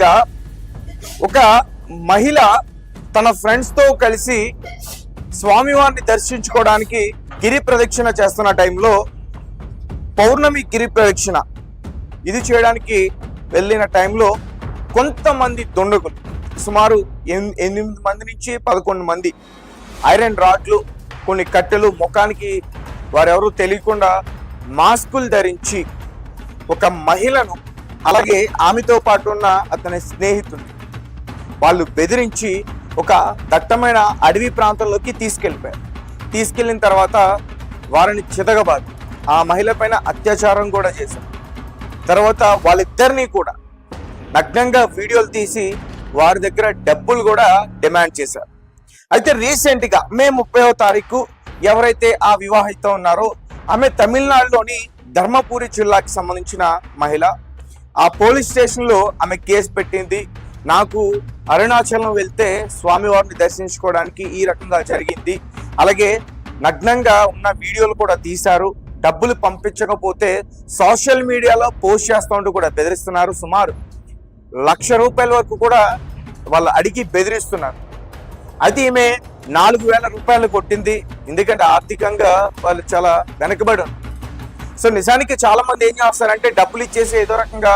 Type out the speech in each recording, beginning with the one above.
Recent గా ఒక మహిళ తన ఫ్రెండ్స్ తో కలిసి స్వామివారిని దర్శించుకోవడానికి గిరి ప్రదక్షిణ చేస్తున్న టైంలో పౌర్ణమి గిరి ప్రదక్షిణ ఇది చేయడానికి వెళ్ళిన టైంలో కొంతమంది దుండగులు సుమారు 8 మంది నుంచి 11 మంది ఐరన్ రాడ్లు కొన్ని కట్టెలు ముఖానికి వారెవరూ తెలియకుండా మాస్కులు ధరించి ఒక మహిళను అలాగే ఆమెతో పాటు ఉన్న అతని స్నేహితుడిని వాళ్ళు బెదిరించి ఒక దట్టమైన అడవి ప్రాంతంలోకి తీసుకెళ్ళిన తర్వాత వారిని చితకబాది ఆ మహిళ పైన అత్యాచారం కూడా చేశారు. తర్వాత వాళ్ళిద్దరినీ కూడా నగ్నంగా వీడియోలు తీసి వారి దగ్గర డబ్బులు కూడా డిమాండ్ చేశారు. అయితే రీసెంట్ గా మే 30వ తారీఖు ఎవరైతే ఆ వివాహిత ఉన్నారో ఆమె తమిళనాడులోని ధర్మపురి జిల్లాకి సంబంధించిన మహిళ. ఆ పోలీస్ స్టేషన్ లో ఆమె కేసు పెట్టింది. నాకు అరుణాచలం వెళ్తే స్వామివారిని దర్శించుకోవడానికి ఈ రకంగా జరిగింది, అలాగే నగ్నంగా ఉన్న వీడియోలు కూడా తీశారు, డబ్బులు పంపించకపోతే సోషల్ మీడియాలో పోస్ట్ చేస్తూ కూడా బెదిరిస్తున్నారు. సుమారు ₹1,00,000 వరకు కూడా వాళ్ళు అడిగి బెదిరిస్తున్నారు. అయితే ఈమె ₹4,000 కొట్టింది, ఎందుకంటే ఆర్థికంగా వాళ్ళు చాలా వెనకబడి ఉన్నారు. సో నిజానికి చాలా మంది ఏం చేస్తారంటే డబ్బులు ఇచ్చేసి ఏదో రకంగా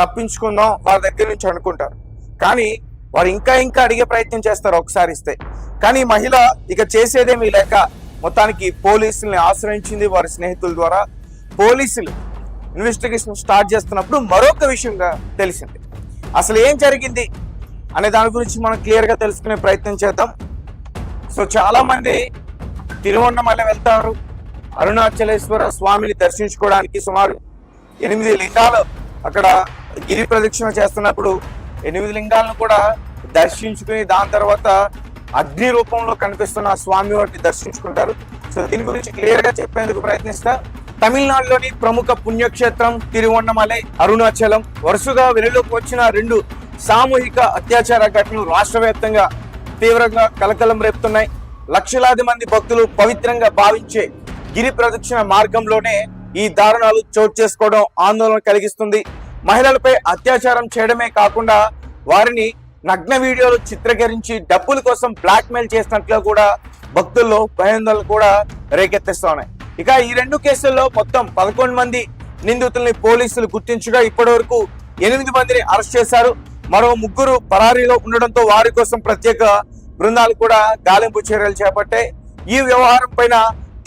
తప్పించుకుందాం వారి దగ్గర నుంచి అనుకుంటారు, కానీ వారు ఇంకా అడిగే ప్రయత్నం చేస్తారు ఒకసారి ఇస్తే. కానీ మహిళ ఇక చేసేదేమీ లేక మొత్తానికి పోలీసుల్ని ఆశ్రయించింది. వారి స్నేహితుల ద్వారా పోలీసులు ఇన్వెస్టిగేషన్ స్టార్ట్ చేస్తున్నప్పుడు మరొక విషయంగా తెలిసింది. అసలు ఏం జరిగింది అనే దాని గురించి మనం క్లియర్గా తెలుసుకునే ప్రయత్నం చేద్దాం. సో చాలా మంది తిరువన్నమల వెళ్తారు, అరుణాచలేశ్వర స్వామిని దర్శించుకోవడానికి సుమారు 8 లింగాలు అక్కడ గిరి ప్రదక్షిణ చేస్తున్నప్పుడు 8 లింగాలను కూడా దర్శించుకుని దాని తర్వాత అగ్ని రూపంలో కనిపిస్తున్న స్వామి వారిని దర్శించుకుంటారు. సో దీని గురించి క్లియర్ గా చెప్పేందుకు ప్రయత్నిస్తా. తమిళనాడులోని ప్రముఖ పుణ్యక్షేత్రం తిరువన్నమలై, అరుణాచలం వరుసగా వెలుగులోకి వచ్చిన 2 సామూహిక అత్యాచార ఘటనలు రాష్ట్ర వ్యాప్తంగా తీవ్రంగా కలకలం రేపుతున్నాయి. లక్షలాది మంది భక్తులు పవిత్రంగా భావించే గిరి ప్రదక్షిణ మార్గంలోనే ఈ దారుణాలు చోటు చేసుకోవడం ఆందోళన కలిగిస్తుంది. మహిళలపై అత్యాచారం చేయడమే కాకుండా వారిని నగ్న వీడియోలు చిత్రీకరించి డబ్బుల కోసం బ్లాక్ మెయిల్ చేసినట్లు కూడా భక్తుల్లో భయాందోళనలు కూడా రేకెత్తిస్తున్నాయి. ఇక ఈ 2 కేసుల్లో మొత్తం 11 మంది నిందితుల్ని పోలీసులు గుర్తించగా ఇప్పటి వరకు 8 మందిని అరెస్ట్ చేశారు. మరో 3 పరారీలో ఉండడంతో వారి కోసం ప్రత్యేక బృందాలు కూడా గాలింపు చర్యలు చేపట్టాయి. ఈ వ్యవహారం పైన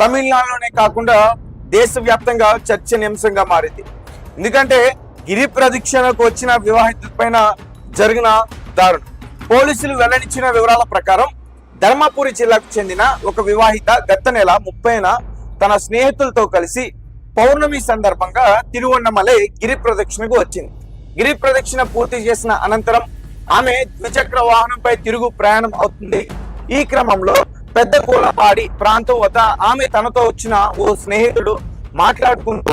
తమిళనాడులోనే కాకుండా దేశవ్యాప్తంగా చర్చనీయాంశంగా మారింది. ఎందుకంటే గిరి ప్రదక్షిణకు వచ్చిన వివాహిత పైన జరిగిన దారుణం. పోలీసులు వెల్లడించిన వివరాల ప్రకారం ధర్మపురి జిల్లాకు చెందిన ఒక వివాహిత గత నెల 30న తన స్నేహితులతో కలిసి పౌర్ణమి సందర్భంగా తిరువన్నమలై గిరి ప్రదక్షిణకు వచ్చింది. గిరి ప్రదక్షిణ పూర్తి చేసిన అనంతరం ఆమె ద్విచక్ర వాహనంపై తిరుగు ప్రయాణం అవుతుంది. ఈ క్రమంలో పెద్ద కూలపాడి ప్రాంతం వద్ద ఆమె తనతో వచ్చిన ఓ స్నేహితుడు మాట్లాడుకుంటూ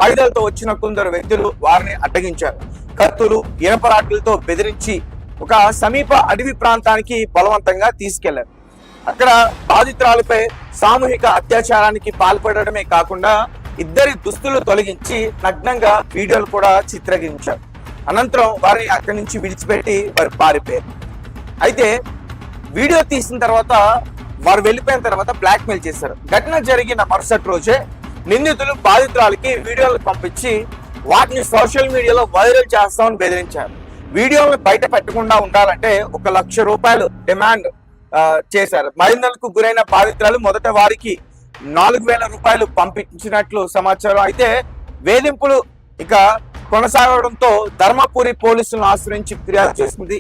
ఆయుధాలతో వచ్చిన కొందరు వ్యక్తులు వారిని అడ్డగించారు. కత్తులు, ఇనపరాట్లతో బెదిరించి ఒక సమీప అడవి ప్రాంతానికి బలవంతంగా తీసుకెళ్లారు. అక్కడ బాధితురాలపై సామూహిక అత్యాచారానికి పాల్పడమే కాకుండా ఇద్దరి దుస్తులు తొలగించి నగ్నంగా వీడియోలు కూడా చిత్రీకరించారు. అనంతరం వారిని అక్కడి నుంచి విడిచిపెట్టి వారు పారిపోయారు. అయితే వీడియో తీసిన తర్వాత వారు వెళ్ళిపోయిన తర్వాత బ్లాక్ మెయిల్ చేశారు. ఘటన జరిగిన మరుసటి రోజే నిందితులు బాధితురాలకి వీడియోలు పంపించి వాటిని సోషల్ మీడియాలో వైరల్ చేస్తామని బెదిరించారు. వీడియోలను బయట పెట్టకుండా ఉండాలంటే ₹1,00,000 డిమాండ్ చేశారు. మరింతలకు గురైన బాధితురాలు మొదట వారికి ₹4,000 పంపించినట్లు సమాచారం. అయితే వేధింపులు ఇక కొనసాగడంతో ధర్మపురి పోలీసులను ఆశ్రయించి ఫిర్యాదు చేసింది.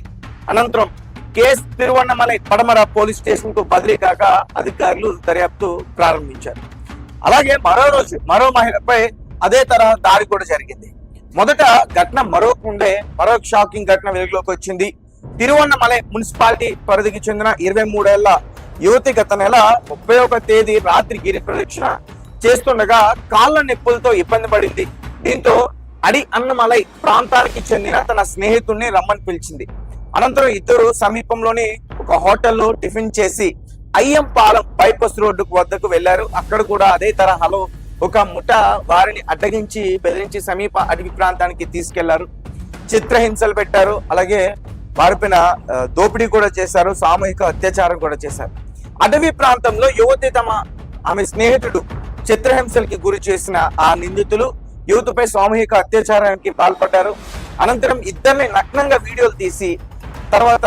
అనంతరం కేసు తిరువన్నమలై పడమర పోలీస్ స్టేషన్ కు బదిలీ కాగా అధికారులు దర్యాప్తు ప్రారంభించారు. అలాగే మరో మహిళపై అదే తరహా దాడి కూడా జరిగింది. మొదట ఘటన మరో షాకింగ్ ఘటన వెలుగులోకి వచ్చింది. తిరువన్నమలై మున్సిపాలిటీ పరిధికి చెందిన 23 ఏళ్ల యువతి గత నెల 31వ తేదీ రాత్రి గిరి ప్రదక్షిణ చేస్తుండగా కాళ్ళ నొప్పులతో ఇబ్బంది పడింది. దీంతో అడి అన్నమలై ప్రాంతానికి చెందిన తన స్నేహితుడిని రమ్మని పిలిచింది. అనంతరం ఇద్దరు సమీపంలోని ఒక హోటల్లో టిఫిన్ చేసి అయ్యంపాలెం బైపాస్ రోడ్డు వద్దకు వెళ్లారు. అక్కడ కూడా అదే తరహాలో ఒక ముఠ వారిని అడ్డగించి బెదిరించి సమీప అడవి ప్రాంతానికి తీసుకెళ్లారు. చిత్రహింసలు పెట్టారు. అలాగే వారిపైన దోపిడీ కూడా చేశారు, సామూహిక అత్యాచారం కూడా చేశారు. అటవీ ప్రాంతంలో యువతి ఆమె స్నేహితుడు చిత్రహింసలకి గురి చేసిన ఆ నిందితులు యువతపై సామూహిక అత్యాచారానికి పాల్పడ్డారు. అనంతరం ఇద్దరిని నగ్నంగా వీడియోలు తీసి తర్వాత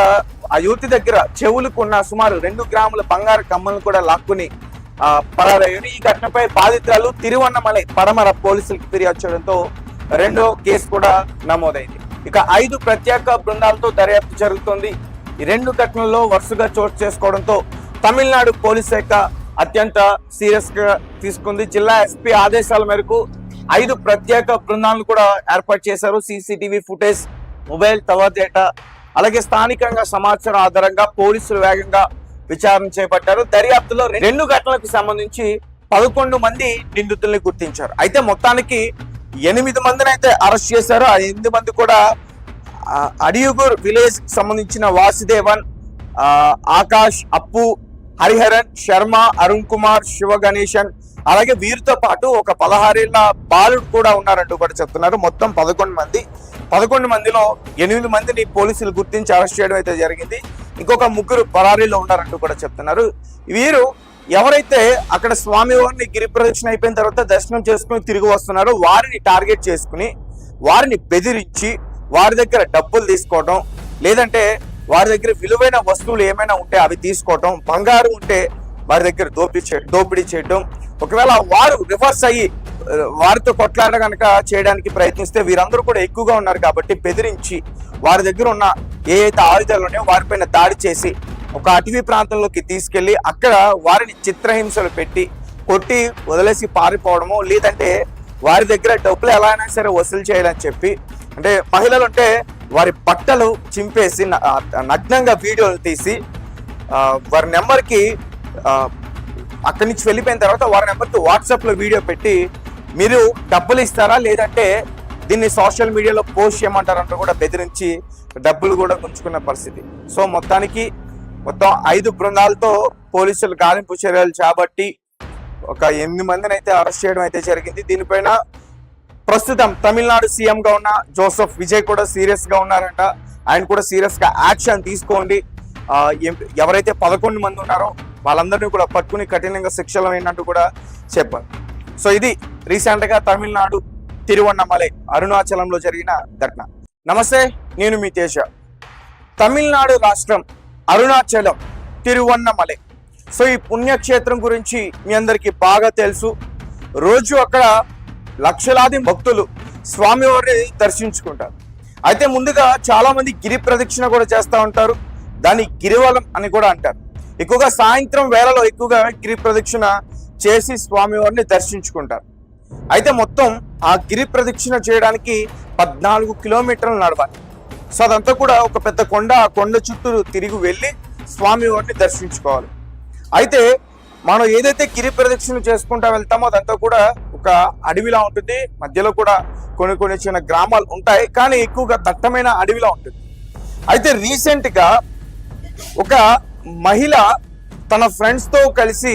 ఆ యువతి దగ్గర చెవులకు సుమారు 2 గ్రాముల బంగారు కమ్మలను కూడా లాక్కుని పరారయ్యారు. ఈ ఘటనపై బాధితురాలు తిరువన్నమలై పడమర పోలీసులకు ఫిర్యాదు చేయడంతో 2వ కేసు కూడా నమోదైంది. ఇక 5 ప్రత్యేక బృందాలతో దర్యాప్తు జరుగుతోంది. ఈ 2 ఘటనల్లో వరుసగా చోటు చేసుకోవడంతో తమిళనాడు పోలీస్ శాఖ అత్యంత సీరియస్ గా తీసుకుంది. జిల్లా ఎస్పీ ఆదేశాల మేరకు 5 ప్రత్యేక బృందాలను కూడా ఏర్పాటు చేశారు. CCTV footage, mobile tower data, అలాగే స్థానికంగా సమాచారం ఆధారంగా పోలీసులు వేగంగా విచారణ చేపట్టారు. దర్యాప్తులో 2 ఘటనలకు సంబంధించి 11 మంది నిందితుల్ని గుర్తించారు. అయితే మొత్తానికి 8 మందిని అయితే అరెస్ట్ చేశారు. ఆ 8 మంది కూడా అడియుగూర్ విలేజ్ కి సంబంధించిన వాసుదేవన్, ఆకాష్, అప్పు, హరిహరన్, శర్మ, అరుణ్ కుమార్, శివ గణేశన్, అలాగే వీరితో పాటు ఒక 16 ఏళ్ల బాలుడు కూడా ఉన్నారంటూ కూడా చెప్తున్నారు. మొత్తం 11 మంది. 11 మందిలో 8 మందిని పోలీసులు గుర్తించి అరెస్ట్ చేయడం అయితే జరిగింది. ఇంకొక 3 పరారీలో ఉన్నారంటూ కూడా చెప్తున్నారు. వీరు ఎవరైతే అక్కడ స్వామివారిని గిరి ప్రదక్షిణ అయిపోయిన తర్వాత దర్శనం చేసుకుని తిరిగి వస్తున్నారో వారిని టార్గెట్ చేసుకుని వారిని బెదిరించి వారి దగ్గర డబ్బులు తీసుకోవడం, లేదంటే వారి దగ్గర విలువైన వస్తువులు ఏమైనా ఉంటే అవి తీసుకోవటం, బంగారు ఉంటే వారి దగ్గర దోపిడీ చేయడం, ఒకవేళ వారు రివర్స్ అయ్యి వారితో కొట్లాట కనుక చేయడానికి ప్రయత్నిస్తే వీరందరూ కూడా ఎక్కువగా ఉన్నారు కాబట్టి బెదిరించి వారి దగ్గర ఉన్న ఏదైతే ఆయుధాలు ఉన్నాయో వారిపైన దాడి చేసి ఒక అటవీ ప్రాంతంలోకి తీసుకెళ్లి అక్కడ వారిని చిత్రహింసలు పెట్టి కొట్టి వదిలేసి పారిపోవడము, లేదంటే వారి దగ్గర డబ్బులు ఎలా అయినా సరే వసూలు చేయాలని చెప్పి, అంటే మహిళలు అంటే వారి బట్టలు చింపేసి నగ్నంగా వీడియోలు తీసి వారి నెంబర్కి అక్కడి నుంచి వెళ్ళిపోయిన తర్వాత వారి నెంబర్కి వాట్సాప్లో వీడియో పెట్టి మీరు డబ్బులు ఇస్తారా లేదంటే దీన్ని సోషల్ మీడియాలో పోస్ట్ చేయమంటారంటూ కూడా బెదిరించి డబ్బులు కూడా గుంజుకున్న పరిస్థితి. సో మొత్తం 5 బృందాలతో పోలీసులు గాలింపు చర్యలు చేపట్టి ఒక 8 మందిని అయితే అరెస్ట్ చేయడం అయితే జరిగింది. దీనిపైన ప్రస్తుతం తమిళనాడు సీఎం గా ఉన్న జోసెఫ్ విజయ్ కూడా సీరియస్ గా ఉన్నారంట. ఆయన కూడా సీరియస్ గా యాక్షన్ తీసుకోండి, ఎవరైతే 11 మంది ఉన్నారో వాళ్ళందరినీ కూడా పట్టుకుని కఠినంగా శిక్షలు అయినట్టు కూడా చెప్పారు. సో ఇది రీసెంట్ గా తమిళనాడు తిరువన్నమలై అరుణాచలంలో జరిగిన ఘటన. నమస్తే, నేను మీ తేజ. తమిళనాడు రాష్ట్రం అరుణాచలం తిరువన్నమలై. సో ఈ పుణ్యక్షేత్రం గురించి మీ అందరికీ బాగా తెలుసు. రోజు అక్కడ లక్షలాది భక్తులు స్వామివారిని దర్శించుకుంటారు. అయితే ముందుగా చాలా మంది గిరి ప్రదక్షిణ కూడా చేస్తూ ఉంటారు. దాన్ని గిరివలం అని కూడా అంటారు. ఎక్కువగా సాయంత్రం వేళలో ఎక్కువగా గిరి ప్రదక్షిణ చేసి స్వామివారిని దర్శించుకుంటారు. అయితే మొత్తం ఆ గిరి ప్రదక్షిణ చేయడానికి 14 కిలోమీటర్లు నడవాలి. సో అదంతా కూడా ఒక పెద్ద కొండ, ఆ కొండ చుట్టూ తిరిగి వెళ్ళి స్వామివారిని దర్శించుకోవాలి. అయితే మనం ఏదైతే గిరి ప్రదక్షిణ చేసుకుంటా వెళ్తామో అదంతా కూడా ఒక అడవిలా ఉంటుంది. మధ్యలో కూడా కొన్ని చిన్న గ్రామాలు ఉంటాయి, కానీ ఎక్కువగా దట్టమైన అడవిలా ఉంటుంది. అయితే రీసెంట్ గా ఒక మహిళ తన ఫ్రెండ్స్ తో కలిసి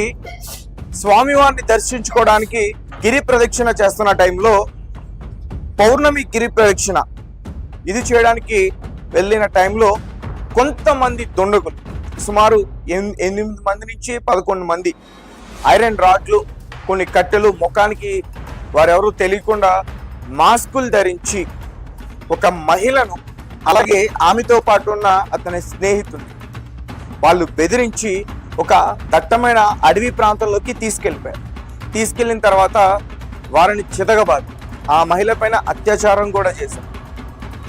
స్వామివారిని దర్శించుకోవడానికి గిరి ప్రదక్షిణ చేస్తున్న టైంలో పౌర్ణమి గిరి ప్రదక్షిణ ఇది చేయడానికి వెళ్ళిన టైంలో కొంతమంది దుండగులు సుమారు 8 మంది నుంచి 11 మంది ఐరన్ రాడ్లు, కొన్ని కట్టెలు, ముఖానికి వారెవరూ తెలియకుండా మాస్కులు ధరించి ఒక మహిళను అలాగే ఆమెతో పాటు ఉన్న అతని స్నేహితుడిని వాళ్ళు బెదిరించి ఒక దట్టమైన అడవి ప్రాంతంలోకి తీసుకెళ్ళిన తర్వాత వారిని చితకబాది ఆ మహిళ పైన అత్యాచారం కూడా చేశారు.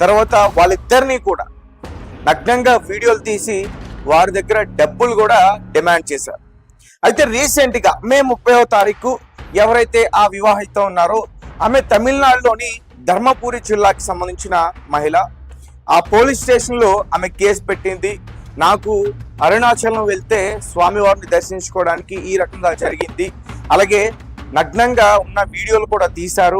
తర్వాత వాళ్ళిద్దరినీ కూడా నగ్నంగా వీడియోలు తీసి వారి దగ్గర డబ్బులు కూడా డిమాండ్ చేశారు. అయితే రీసెంట్ గా మే 30వ తారీఖు ఎవరైతే ఆ వివాహిత ఉన్నారో ఆమె తమిళనాడులోని ధర్మపురి జిల్లాకి సంబంధించిన మహిళ. ఆ పోలీస్ స్టేషన్ లో ఆమె కేసు పెట్టింది. నాకు అరుణాచలం వెళ్తే స్వామివారిని దర్శించుకోవడానికి ఈ రకంగా జరిగింది, అలాగే నగ్నంగా ఉన్న వీడియోలు కూడా తీశారు,